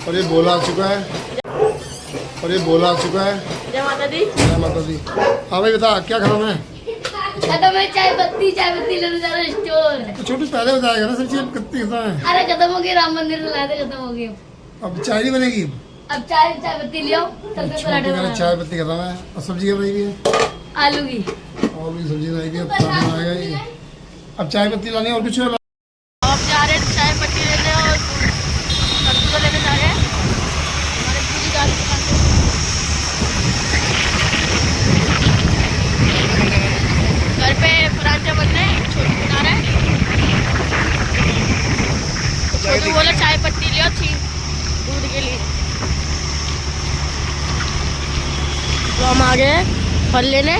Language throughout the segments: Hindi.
और ये बोला आ चुका है। जय माता दी। जय माता दी। हाँ भाई बता क्या खाना है? खत्म है चाय पत्ती लेने जा रहा है स्टोर। तो छोटू पहले बताएगा ना सब चीज कितनी खत्म है। अरे खत्म हो गई, राम मंदिर से लाए थे, खत्म हो गई। अब चाय नहीं बनेगी। अब चाय पत्ती ले आओ, तब तक पराठे बना। चाय पत्ती खत्म है और सब्जी क्या बनेगी? आलू की सब्जी बनाएगी। अब खाना आएगा ये। अब चाय पत्ती लानी है और कुछ? आप जा रहे हैं चाय पत्ती लेने और सब्जी को लेने जा रहे हैं हमारे पूरी गाड़ी दुकान से। घर पे पराठे बन रहे हैं, छोटू बना रहा है। छोटू बोला चाय पत्ती लियो थी दूध के लिए। तो हम आ गए फल लेने।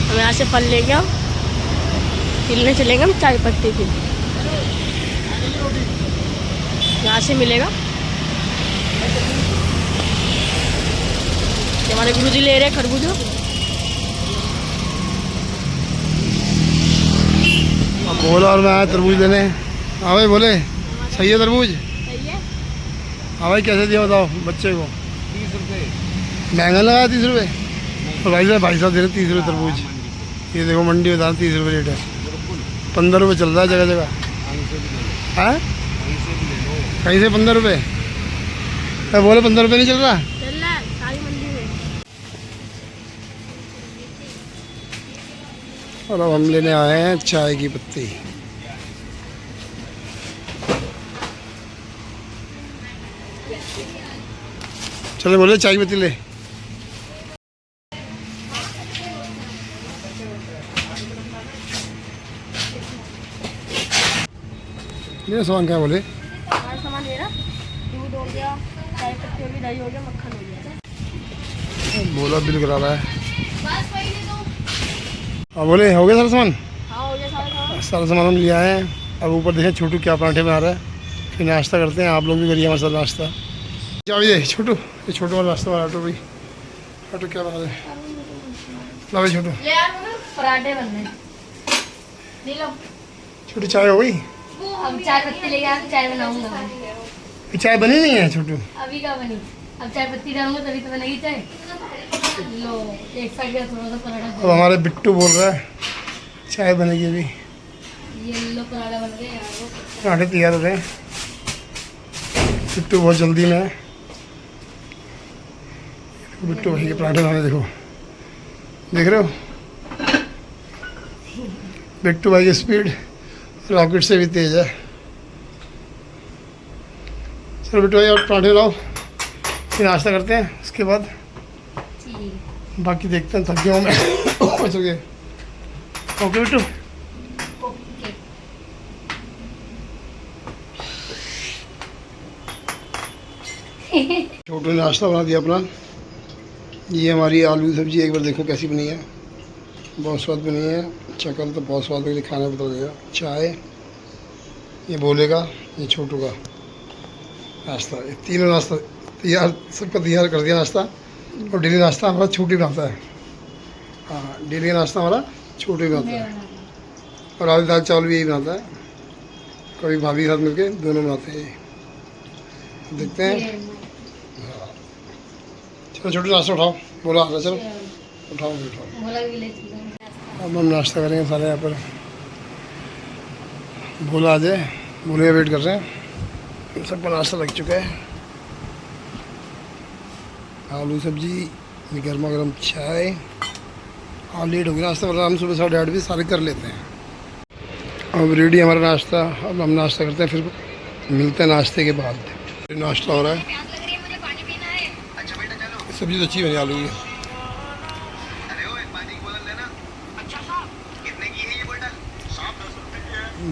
हम यहाँ से फल लेंगे, हम खिलने चलेंगे, हम चाय पत्ती की यहाँ से मिलेगा। हमारे गुरुजी ले रहे हैं खरबूजा। बोला और मैं आया तरबूज लेने। हाँ भाई बोले सही है तरबूज? सही है। हाँ भाई कैसे दिया बताओ बच्चे को? 30 रुपये महंगा लगा 30 रुपये। और भाई साहब दे रहे 30 रुपये तरबूज। ये देखो मंडी बता 30 रुपये रेट है। 15 रुपये चल रहा है जगह जगह। हाँ कहीं से 15 रुपये? बोले 15 रुपये नहीं चल रहा? चल रहा है सारी मंडी में। और अब हम लेने आए हैं चाय की पत्ती। चले बोले चाय की पत्ती ले। ये सामान क्या बोले? हमारा सामान मेरा दूध हो गया, चाय पत्ती हो गई, दही हो गया, मक्खन हो गया। बोला बिल करा रहा है। हाँ बोले हो गया सारा सामान? हाँ हो गया सारा सामान हम ले आए हैं। अब ऊपर देखें छोटू क्या पराठे बना रहा है, फिर नाश्ता करते हैं। आप लोग भी करिए हमारे साथ नाश्ता। चाबी दे छोटू, ये छोटू वाला नाश्ता बना। ऑटो भाई ऑटो क्या बना रहे? ला भाई छोटू पराठे बनने ले लो। छोटू चाय हो गई? अब चाय पत्ती लेके आके चाय बनाऊंगा। ये चाय बनी नहीं है छोटू? अभी का बनी, अब चाय पत्ती डालूंगा तभी तो बनेगी चाय। लो एक साइड का थोड़ा सा पराठा। अब हमारे बिट्टू बोल रहा है चाय बनेगी अभी। ये लो पराठा बन गए यार। पराठे तैयार हो गए। बिट्टू बहुत जल्दी में है। बिट्टू भाई के पराठे बनाने देखो, देख रहे हो? बिट्टू भाई की स्पीड रॉकेट से भी तेज है। चलो बिट्टू भाई और पराठे लाओ, फिर नाश्ता करते हैं। उसके बाद बाकी देखते हैं। थक गया हूँ मैं। ओके बिट्टू। छोटू ने नाश्ता बना दिया अपना। ये हमारी आलू की सब्जी, एक बार देखो कैसी बनी है। बहुत स्वाद बनी है। शक्ल तो बहुत स्वाद लगी, खाने पता लगेगा। चाय ये बोलेगा, ये छोटू का नाश्ता। ये तीनों नाश्ता तैयार, सबका तैयार कर दिया नाश्ता। और डेली नाश्ता हमारा छोटी बनाता है। हाँ डेली का नाश्ता हमारा छोटी बनाता है। और आलू दाल चावल भी यही बनाता है। कभी भाभी के साथ मिलके दोनों बनाते हैं। देखते हैं। चलो छोटू नाश्ता उठाओ। बोला आ रहा, चलो उठाओ उठाओ। अब हम नाश्ता करेंगे सारे यहाँ पर। भोला आ जाए, भोले का वेट कर रहे हैं। सबका नाश्ता लग चुका है। आलू सब्जी, गर्मा गर्म चाय। हाँ लेट हो गया नाश्ता, वरना हम सुबह 8:30 बजे सारे कर लेते हैं। अब रेडी हमारा नाश्ता। अब हम नाश्ता करते हैं, फिर मिलते हैं नाश्ते के बाद। नाश्ता हो रहा है। सब्जी तो अच्छी बनी आलू की।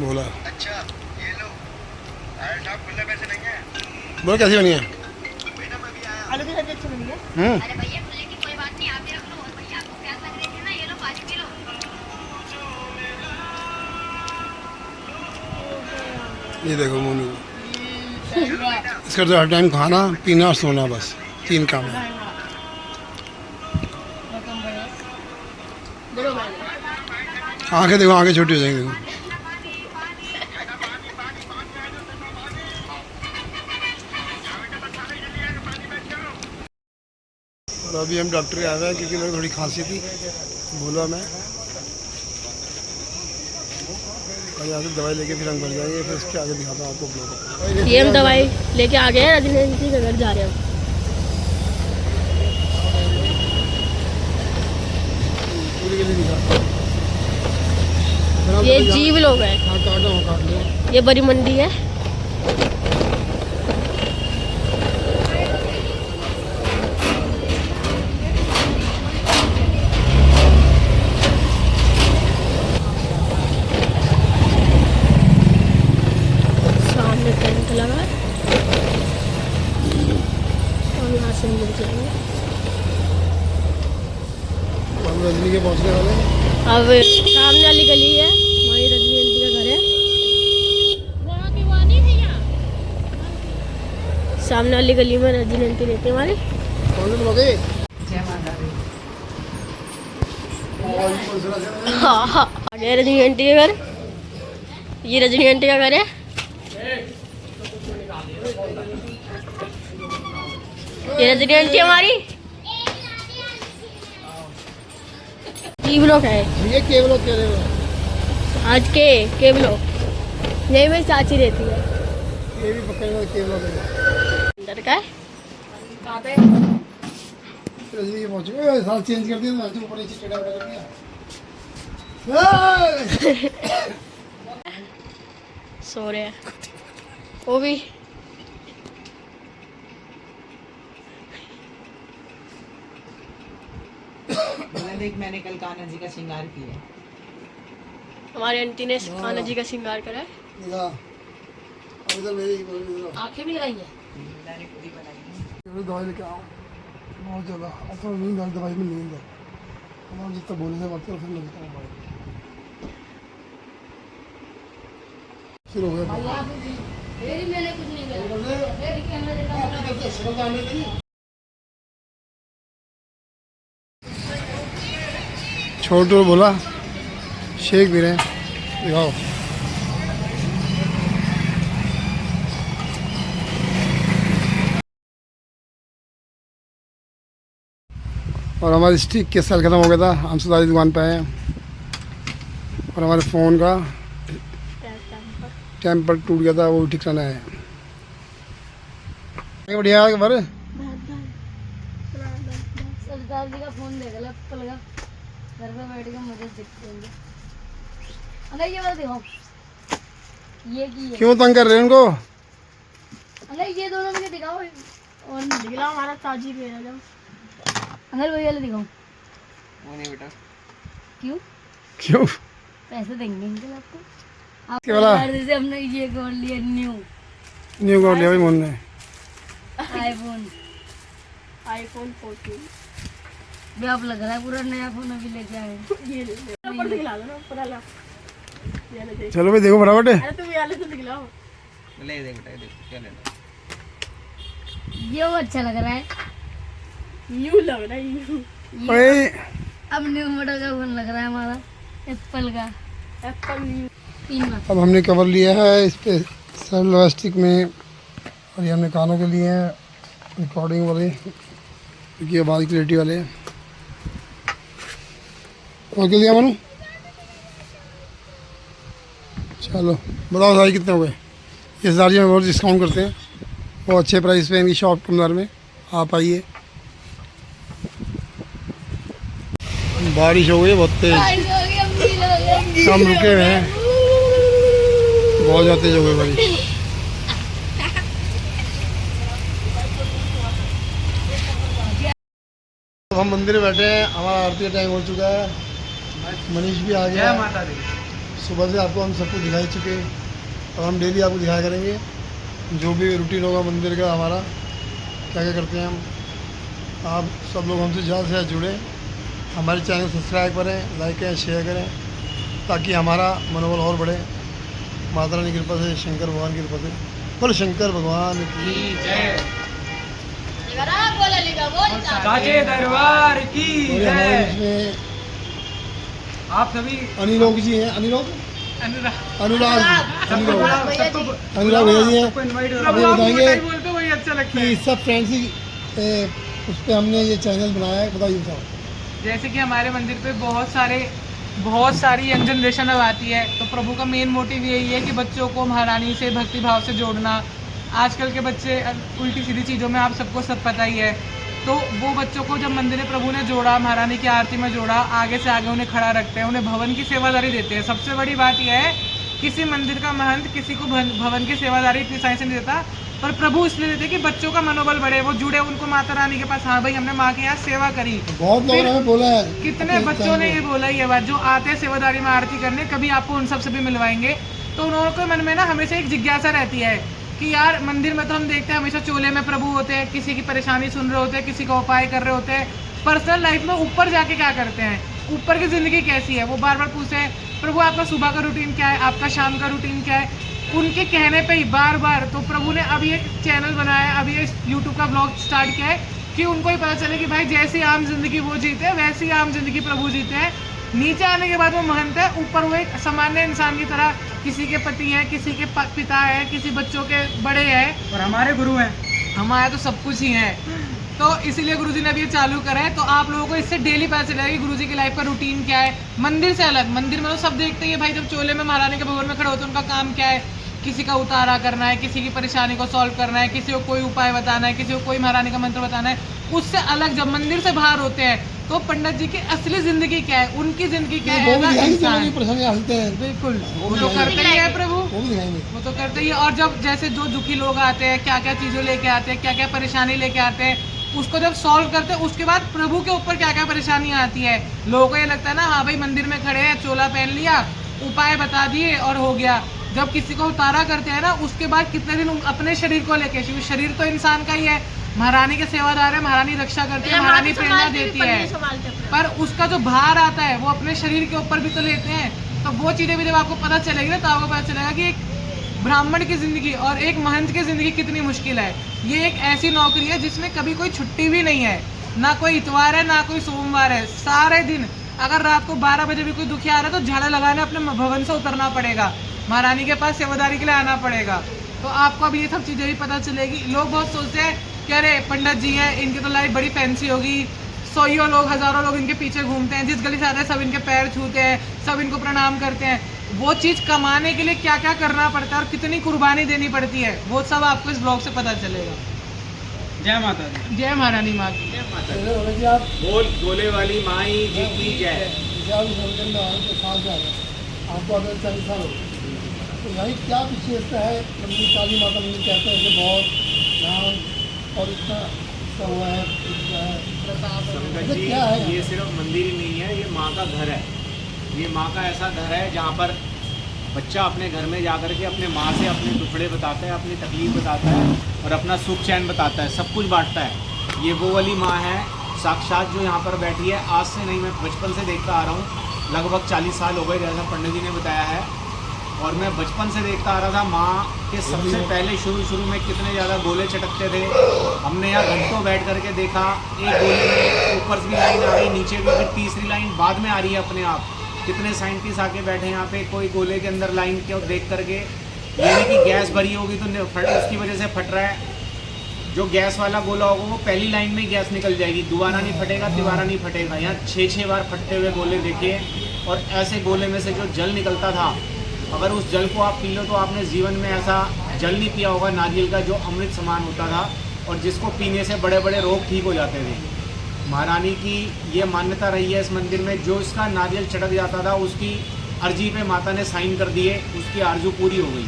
बोला अच्छा ये लो। पैसे नहीं है। बोला कैसी बनी है? आलू की सब्जी अच्छी बनी है। अरे भैया खुले की कोई बात नहीं, आप ही रख लो। और भैया आपको प्यास लग रही थी ना, ये लो 5 किलो। ये देखो मोनू, इसका तो हर टाइम खाना पीना और सोना, बस 3 काम है। आंखें देखो, आंखें छोटी हो जाएंगी देखो। और अभी हम डॉक्टर के आए हुए हैं क्योंकि मेरी थोड़ी खांसी थी, बोला मैं। और यहाँ से दवाई लेके फिर हम घर जाएंगे, फिर उसके आगे दिखाता हूँ आपको ब्लॉग। ये हम दवाई लेके आ गए हैं, रजनी के घर जा रहे हैं पूरी गली दिखा। हम। ये जीव लोग हैं, हाँ काट लो। ये बड़ी मंडी है। सामने टेंट लगा है और यहाँ से हम लोग जाएंगे। हम रजनी के पहुँचने वाले हैं। अब सामने वाली गली है, वहीं रजनी आंटी का घर है। सामने वाली गली में रजनी आंटी रहती है हमारी। कौन से लोग हैं? हाँ हाँ, आ गए रजनी आंटी के घर। ये रजनी आंटी का घर है। ये रजनी आंटी हमारी। जीव लोग है ये केवल कह रहे हो? आज के ब्लॉक। यही मेरी चाची रहती है। ये भी पकड़े केवल अंदर का है। रजनी के पहुँचे, साल चेंज कर दिया तो ऊपर नीचे टेढ़ा कर दिया। सो रहे हैं वो भी। देख, मैंने कल कान्हा जी का श्रृंगार किया। हमारी आंटी ने कान्हा जी का श्रृंगार करा है। निगाह अब इधर मेरी आंखें भी लगाई है। मैंने खुद ही बनाई। दवाई लेके आओ, बहुत ज़्यादा अब तो नींद आ, दवाई में नींद है। हमारा जितना बोलने से वक्त फिर लगता है शुरू हो गया। छोटू बोला शेक भी रहे, दिखाओ। और हमारी स्टिक के सेल ख़त्म हो गया था, हम सुधारी दुकान पे आए हैं। और हमारे फ़ोन का टेम्पर टूट गया था, वो ठीक करना है। बढ़िया है बार सरदार जी का फोन देख लो, एप्पल का। घर पे बैठ के मुझे दिखते हैं। अगर ये वाला दिखाओ, ये की है। क्यों तंग कर रहे हैं उनको? अगर ये दोनों मुझे दिखाओ और दिखलाओ हमारा ताजी पे है। अगर वही वाला दिखाओ। वो नहीं बेटा। क्यों क्यों पैसे देंगे इनके आपको? क्या वाला? जैसे हमने ये गोल्ड लिया, न्यू कर लिया भाई मोहन ने। आईफोन 14 भी आप लग रहा है पूरा नया फोन अभी लेके आए। ये ऊपर दिखला दो ना, पूरा ला। ये ले देख। चलो भाई देखो फटाफट। अरे तुम ये वाले तो दिखलाओ। ले दे बेटा, देख क्या लेना। ये वो अच्छा लग रहा है। न्यू लग रहा है न्यू। भाई अब न्यू मॉडल का फोन लग रहा है हमारा, एप्पल का। Apple new 3 lakh. अब हमने कवर लिया है इस पे सेल इलास्टिक में, और ये हमने कानों के लिए हैं रिकॉर्डिंग वाले, क्योंकि आवाज़ क्लियरिटी वाले हैं। और क्या लिया मानू? चलो बताओ सारी कितने हो गए? ये सारी में बहुत डिस्काउंट करते हैं, वो अच्छे प्राइस पे इनकी शॉप कमदार में आप आइए। बारिश हो गई है बहुत तेज, हम रुके हुए हैं, बहुत ज़्यादा तेज हो गई बारिश। अब हम मंदिर में बैठे हैं, हमारा आरती का टाइम हो चुका है, मनीष भी आ गया। माता दी। सुबह से आपको हम सबको दिखाई चुके, और हम डेली आपको दिखाया करेंगे जो भी रूटीन होगा मंदिर का, हमारा क्या क्या करते हैं हम। आप सब लोग हमसे ज़्यादा से ज़्यादा जुड़ें, हमारे चैनल सब्सक्राइब करें, लाइक करें, शेयर करें, ताकि हमारा मनोबल और बढ़े। माता रानी की कृपा से, शंकर भगवान की कृपा से, बोलो शंकर भगवान की जय। बोला साचे दरबार की और हमारे जय। बीच में आप सभी अनिलोक जी हैं, अनिलोक अनुराग अनुराग अनुराग भैया जी अनुराग भैया जी हैं। सबको इनवाइट अब ये बताएंगे बोलते वही अच्छा लगता कि है। सब फ्रेंड्स ही उस पर हमने ये चैनल बनाया है, बताइए साहब। जैसे कि हमारे मंदिर पे बहुत सारी यंग जनरेशन अब आती है, तो प्रभु का मेन मोटिव यही है कि बच्चों को महारानी से भक्ति भाव से जोड़ना। आजकल के बच्चे उल्टी सीधी चीज़ों में आप सबको सब पता ही है, तो वो बच्चों को जब मंदिर में प्रभु ने जोड़ा, महारानी की आरती में जोड़ा, आगे से आगे उन्हें खड़ा रखते हैं, उन्हें भवन की सेवादारी देते हैं। सबसे बड़ी बात यह है, किसी मंदिर का महंत किसी को भवन की सेवादारी इतनी आसानी से नहीं देता, पर प्रभु इसलिए देते कि बच्चों का मनोबल बढ़े, वो जुड़े उनको माता रानी के पास। हाँ भाई, हमने माँ के यहाँ सेवा करी। बहुत लोगों ने हमें बोला है, कितने बच्चों ने ये बोला ये बात, जो आते हैं सेवादारी में आरती करने, कभी आपको उन सबसे भी मिलवाएंगे। तो उन्होंने के मन में ना हमेशा एक जिज्ञासा रहती है कि यार मंदिर में तो हम देखते हैं हमेशा चोले में प्रभु होते हैं, किसी की परेशानी सुन रहे होते हैं, किसी का उपाय कर रहे होते हैं, पर्सनल लाइफ में ऊपर जाके क्या करते हैं, ऊपर की जिंदगी कैसी है, वो बार बार पूछते हैं प्रभु आपका सुबह का रूटीन क्या है, आपका शाम का रूटीन क्या है। उनके कहने पे ही बार बार तो प्रभु ने अभी एक चैनल बनाया है, अभी यूट्यूब का ब्लॉग स्टार्ट किया है कि उनको ही पता चले कि भाई जैसी आम जिंदगी वो जीते हैं, वैसी आम जिंदगी प्रभु जीते हैं। नीचे आने के बाद वो महंत है, ऊपर वो एक सामान्य इंसान की तरह किसी के पति हैं, किसी के पिता हैं, किसी बच्चों के बड़े हैं, और हमारे गुरु हैं। हमारे तो सब कुछ ही है। तो इसीलिए गुरुजी ने अभी ये चालू करा है, तो आप लोगों को इससे डेली पता चलेगा कि गुरुजी की लाइफ का रूटीन क्या है। मंदिर से अलग, मंदिर में तो सब देखते हैं भाई, जब चोले में महारानी के भवन में खड़े होते हैं, उनका काम क्या है, किसी का उतारा करना है, किसी की परेशानी को सॉल्व करना है, किसी को कोई उपाय बताना है, किसी को कोई महारानी का मंत्र बताना है। उससे अलग जब मंदिर से बाहर होते हैं तो पंडित जी की असली जिंदगी क्या है, उनकी जिंदगी क्या है, वो भी ऐसा दिखाएंगे, इंसान। लोगों की परेशानियां हंसते हैं, बिल्कुल, वो भी तो दिखाएंगे। करते ही है प्रभु, वो भी दिखाएंगे। वो तो करते ही है। और जब जैसे जो दुखी लोग आते हैं, क्या क्या चीज़ें लेके आते हैं, क्या क्या परेशानी लेके आते हैं, उसको जब सॉल्व करते हैं, उसके बाद प्रभु के ऊपर क्या क्या परेशानी आती है। लोगों को ये लगता है ना, हाँ भाई मंदिर में खड़े हैं, चोला पहन लिया, उपाय बता दिए और हो गया। जब किसी को उतारा करते हैं ना, उसके बाद कितने दिन अपने शरीर को लेके, क्योंकि शरीर तो इंसान का ही है, महारानी के सेवादार है, महारानी रक्षा करती है, महारानी प्रेरणा देती है, पर उसका जो भार आता है वो अपने शरीर के ऊपर भी तो लेते हैं। तो वो चीज़ें भी जब आपको पता चलेगी ना, तो आपको पता चलेगा कि एक ब्राह्मण की जिंदगी और एक महंत की जिंदगी कितनी मुश्किल है। ये एक ऐसी नौकरी है जिसमें कभी कोई छुट्टी भी नहीं है, ना कोई इतवार है, ना कोई सोमवार है। सारे दिन अगर रात को 12 बजे भी कोई दुखी आ रहा है तो झाड़ा लगाने अपने भवन से उतरना पड़ेगा, महारानी के पास सेवादारी के लिए आना पड़ेगा। तो आपको अब ये सब चीज़ें भी पता चलेगी। लोग बहुत सोचते हैं कि अरे पंडित जी हैं, इनकी तो लाइफ बड़ी फैंसी होगी, सौयों लोग, हज़ारों लोग इनके पीछे घूमते हैं, जिस गली से आते हैं सब इनके पैर छूते हैं, सब इनको प्रणाम करते हैं। वो चीज़ कमाने के लिए क्या क्या करना पड़ता है और कितनी कुर्बानी देनी पड़ती है, वो सब आपको इस ब्लॉग से पता चलेगा। जय माता दी। जय महारानी माँ की। जी आप बोल बोले वाली माई जी की जय। जैसे आप संगठन में आए तो साथ जा रहे हैं, आपको अगर 40 साल हो गए, तो भाई क्या विशेषता है मंदिर, काली माता मंदिर कहते हैं कि बहुत ध्यान और इतना इसका हुआ है, संगत जी, क्या है ये सिर्फ मंदिर ही नहीं है, ये माँ का घर है। ये माँ का ऐसा घर है जहाँ पर बच्चा अपने घर में जाकर के अपने माँ से अपने दुखड़े बताता है, अपनी तकलीफ बताता है और अपना सुख चैन बताता है, सब कुछ बांटता है। ये वो वाली माँ है साक्षात जो यहाँ पर बैठी है। आज से नहीं, मैं बचपन से देखता आ रहा हूँ, लगभग 40 साल हो गए जैसा पंडित जी ने बताया है। और मैं बचपन से देखता आ रहा था माँ के सबसे पहले शुरू में कितने ज़्यादा गोले चटकते थे। हमने यहाँ घंटों बैठ करके देखा, एक गोले में ऊपर से भी लाइन आ रही, नीचे भी, फिर तीसरी लाइन बाद में आ रही है अपने आप। कितने साइंटिस्ट आके बैठे यहाँ पे, कोई गोले के अंदर लाइन क्यों देख करके, ये नहीं कि गैस भरी होगी तो उसकी वजह से फट रहा है। जो गैस वाला गोला होगा वो पहली लाइन में गैस निकल जाएगी, दोबारा नहीं फटेगा, तिबारा नहीं फटेगा। यहाँ 6-6 बार फटते हुए गोले देखे। और ऐसे गोले में से जो जल निकलता था, अगर उस जल को आप पी लो तो आपने जीवन में ऐसा जल नहीं पिया होगा नारियल का, जो अमृत समान होता था और जिसको पीने से बड़े बड़े रोग ठीक हो जाते थे। महारानी की ये मान्यता रही है इस मंदिर में, जो इसका नारियल चढ़क जाता था उसकी अर्जी पे माता ने साइन कर दिए, उसकी आरजू पूरी हो गई।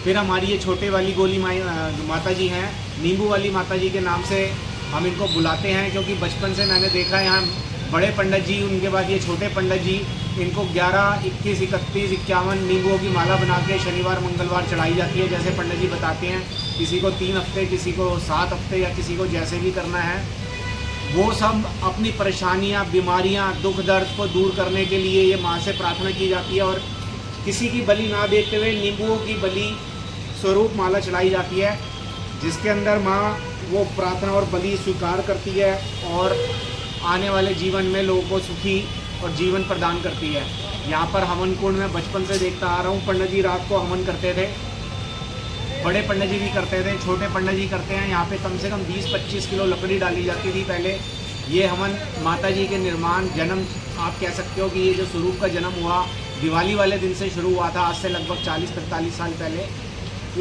फिर हमारी ये छोटे वाली गोली माता जी हैं, नींबू वाली माता जी के नाम से हम इनको बुलाते हैं, क्योंकि बचपन से मैंने देखा है यहाँ बड़े पंडित जी, उनके बाद ये छोटे पंडित जी, इनको 11, 21, 31, 51 नींबुओं की माला बना के शनिवार मंगलवार चढ़ाई जाती है। जैसे पंडित जी बताते हैं, किसी को 3 हफ्ते, किसी को 7 हफ्ते या किसी को जैसे भी करना है। वो सब अपनी परेशानियाँ, बीमारियाँ, दुख दर्द को दूर करने के लिए ये माँ से प्रार्थना की जाती है। और किसी की बलि ना देते हुए नींबुओं की बलि स्वरूप माला चढ़ाई जाती है, जिसके अंदर माँ वो प्रार्थना और बलि स्वीकार करती है और आने वाले जीवन में लोगों को सुखी और जीवन प्रदान करती है। यहाँ पर हवन कुंड में बचपन से देखता आ रहा हूँ, पंडित जी रात को हवन करते थे, बड़े पंडित जी भी करते थे, छोटे पंडित जी करते हैं। यहाँ पे कम से कम 20-25 किलो लकड़ी डाली जाती थी पहले। ये हवन माता जी के निर्माण जन्म आप कह सकते हो कि ये जो स्वरूप का जन्म हुआ दिवाली वाले दिन से शुरू हुआ था, आज से लगभग 40-45 साल पहले।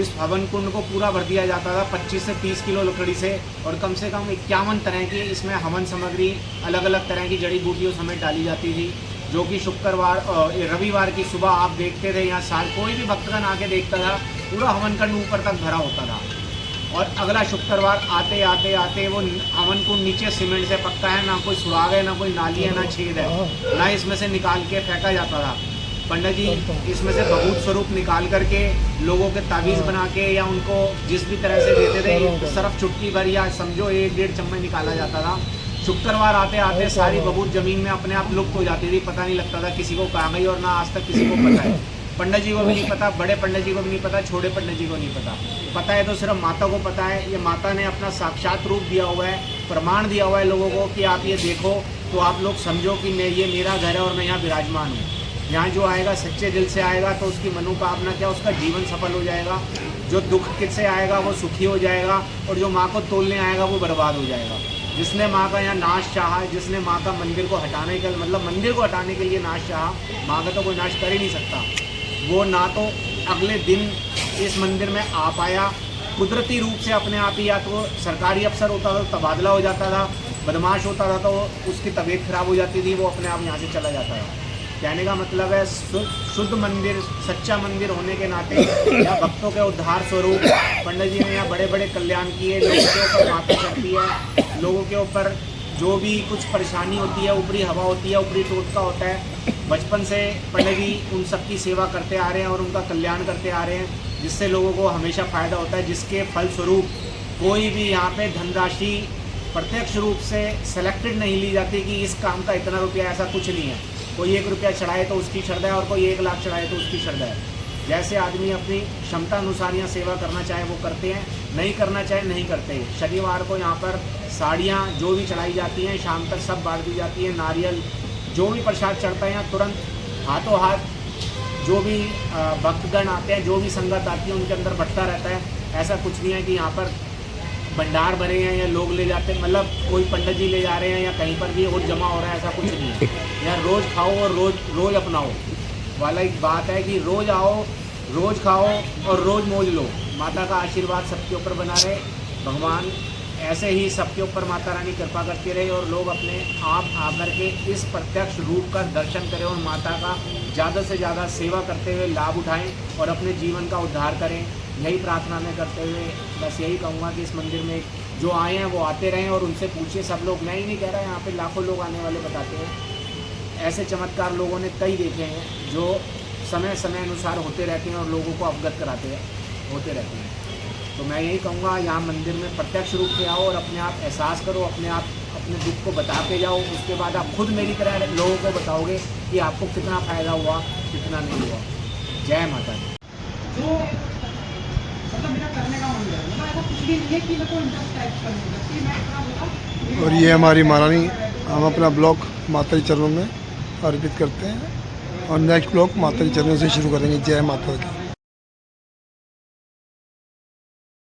इस हवन कुंड को पूरा भर दिया जाता था 25 से 30 किलो लकड़ी से, और कम से कम 51 तरह की इसमें हवन सामग्री अलग अलग तरह की जड़ी बूटियों समेत डाली जाती थी, जो कि शुक्रवार रविवार की सुबह आप देखते थे। यहाँ साल कोई भी भक्तगण आके देखता था, पूरा हवन कुंड ऊपर तक भरा होता था। और अगला शुक्रवार आते आते आते वो हवन कुंड नीचे सीमेंट से पक्का है, ना कोई सुराग है, ना कोई नाली है, ना छेद है, ना इसमें से निकाल के फेंका जाता था। पंडित जी इसमें से भभूत स्वरूप निकाल करके लोगों के तावीज़ बना के या उनको जिस भी तरह से देते थे, सिर्फ चुटकी भर या समझो 1-1.5 चम्मच निकाला जाता था। शुक्रवार आते आते सारी भभूत ज़मीन में अपने आप लुप्त हो जाती थी, पता नहीं लगता था किसी को कहाँ गई, और ना आज तक किसी को पता है। पंडित जी को भी नहीं पता, बड़े पंडित जी को भी नहीं पता, छोटे पंडित जी को नहीं पता। पता है तो सिर्फ माता को पता है। ये माता ने अपना साक्षात रूप दिया हुआ है, प्रमाण दिया हुआ है लोगों को कि आप ये देखो तो आप लोग समझो कि मैं ये मेरा घर है और मैं यहाँ विराजमान हूँ। यहाँ जो आएगा सच्चे दिल से आएगा तो उसकी मनोकामना क्या, उसका जीवन सफल हो जाएगा। जो दुख से आएगा वो सुखी हो जाएगा, और जो माँ को तोलने आएगा वो बर्बाद हो जाएगा। जिसने माँ का यहाँ नाश चाहा, जिसने माँ का मंदिर को हटाने का मतलब मंदिर को हटाने के लिए नाश चाहा, माँ का तो कोई नाश कर ही नहीं सकता। वो ना तो अगले दिन इस मंदिर में आ पाया, कुदरती रूप से अपने आप ही, या तो सरकारी अफसर होता था तो तबादला हो जाता था, बदमाश होता था तो उसकी तबीयत खराब हो जाती थी, वो अपने आप यहाँ से चला जाता था। कहने का मतलब है शुद्ध मंदिर, सच्चा मंदिर होने के नाते या भक्तों के उद्धार स्वरूप पंडित जी ने यहाँ बड़े बड़े कल्याण किए। लोगों के ऊपर माता चढ़ती है, लोगों के ऊपर जो भी कुछ परेशानी होती है, ऊपरी हवा होती है, ऊपरी टोटका होता है, बचपन से पंडित जी उन सब की सेवा करते आ रहे हैं और उनका कल्याण करते आ रहे हैं, जिससे लोगों को हमेशा फ़ायदा होता है। जिसके फलस्वरूप कोई भी यहाँ पे धनराशि प्रत्यक्ष रूप से सेलेक्टेड नहीं ली जाती कि इस काम का इतना रुपया, ऐसा कुछ नहीं है। कोई 1 रुपया चढ़ाए तो उसकी श्रद्धा है, और कोई 1 लाख चढ़ाए तो उसकी श्रद्धा है। जैसे आदमी अपनी क्षमता अनुसार यहाँ सेवा करना चाहे वो करते हैं, नहीं करना चाहे नहीं करते। शनिवार को यहाँ पर साड़ियाँ जो भी चढ़ाई जाती हैं शाम तक सब बांट दी जाती है। नारियल जो भी प्रसाद चढ़ता है यहाँ तुरंत हाथों हाथ जो भी भक्तगण आते हैं, जो भी संगत आती है उनके अंदर बंटता रहता है। ऐसा कुछ नहीं है कि यहाँ पर भंडार भरे हैं या लोग ले जाते हैं, मतलब कोई पंडित जी ले जा रहे हैं या कहीं पर भी और जमा हो रहा है, ऐसा कुछ नहीं है। यहाँ रोज़ खाओ और रोज़ अपनाओ वाला एक बात है कि रोज़ आओ, रोज़ खाओ और रोज़ मौज लो। माता का आशीर्वाद सबके ऊपर बना रहे, भगवान ऐसे ही सबके ऊपर माता रानी कृपा करती रहे, और लोग अपने आप आकर के इस प्रत्यक्ष रूप का दर्शन करें और माता का ज़्यादा से ज़्यादा सेवा करते हुए लाभ उठाएं और अपने जीवन का उद्धार करें। यही प्रार्थना मैं करते हुए बस यही कहूँगा कि इस मंदिर में जो आए हैं वो आते रहें और उनसे पूछिए सब लोग। मैं ही नहीं कह रहा, यहाँ पे लाखों लोग आने वाले बताते हैं। ऐसे चमत्कार लोगों ने कई देखे हैं जो समय समय अनुसार होते रहते हैं और लोगों को अवगत कराते हैं, होते रहते हैं। तो मैं यही कहूँगा यहाँ मंदिर में प्रत्यक्ष रूप से आओ और अपने आप एहसास करो, अपने आप अपने दुख को बता के जाओ। उसके बाद आप खुद मेरी तरह लोगों को बताओगे कि आपको कितना फ़ायदा हुआ, कितना नहीं हुआ। जय माता दी। जो मतलब मेरा करने का मन है, मतलब ऐसा कुछ भी नहीं है कि मेरे को इंटरेस्ट टाइप करने का, कि मैं इतना बोला। और ये हमारी महारानी, हम अपना ब्लॉग माता के चरणों में अर्पित करते हैं और नेक्स्ट ब्लॉग माता के चरणों से शुरू करेंगे। जय माता दी।